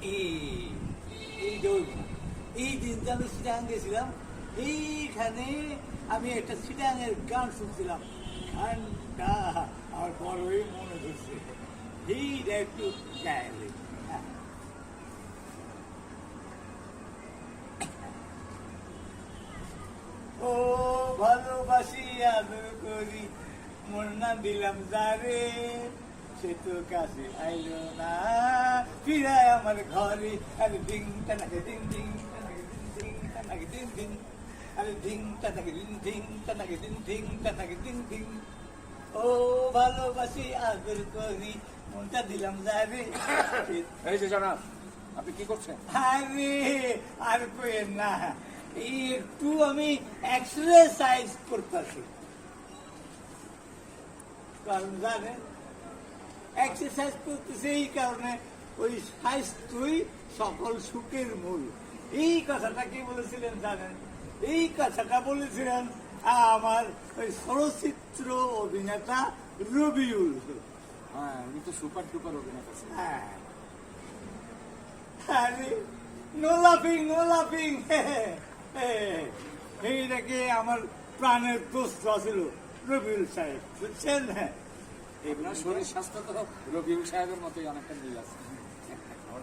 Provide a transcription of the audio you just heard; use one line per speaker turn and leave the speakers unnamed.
এই এই দিনটা আমি সিটাং গেছিলাম, এইখানে আমি একটা সিটাঙের গান শুনছিলাম, গানটা আমার বড়ই মনে ধরছে, এইটা একটু গায়ে। ও ভালোবাসি আদর করি, মন না দিলাম যারে, সে তো কাছে আইলো না, ফিরায় আমার ঘরে। আরে ডিং টানাকে ডিং ডিং টানাকে ডিং ডিং টানাকে ডিং ডিং, আরে ডিং টানাকে ডিং ডিং টানাকে ডিং ডিং টানাকে ডিং ডিং। ও ভালোবাসি আদর করি, মনটা দিলাম যারে।
এই যে জনাব, আপনি কি করছেন?
আরে আর কইেন না, একটু আমি এক্সারসাইজ করতেছি। কারণ জানেন, এক্সারসাইজ করতেছে এই কারণে, ওই স্বাস্থ্যই সকল সুখের মূল। এই কথাটা কি বলেছিলেন জানেন? এই কথাটা বলেছিলেন আমার ওই চলচ্চিত্র অভিনেতা রবিউল।
হ্যাঁ, উনি তো সুপার ডুপার অভিনেতা ছিলেন।
হ্যাঁ, আরে নো লাফিং, নো লাফিং। এইটাকে আমার প্রাণের দোস্ত ছিল রবিউল সাহেব, বুঝছেন?
আপনার শরীর স্বাস্থ্য তো রবিউল সাহেবের মতোই অনেকটা মিল আছে।
আমার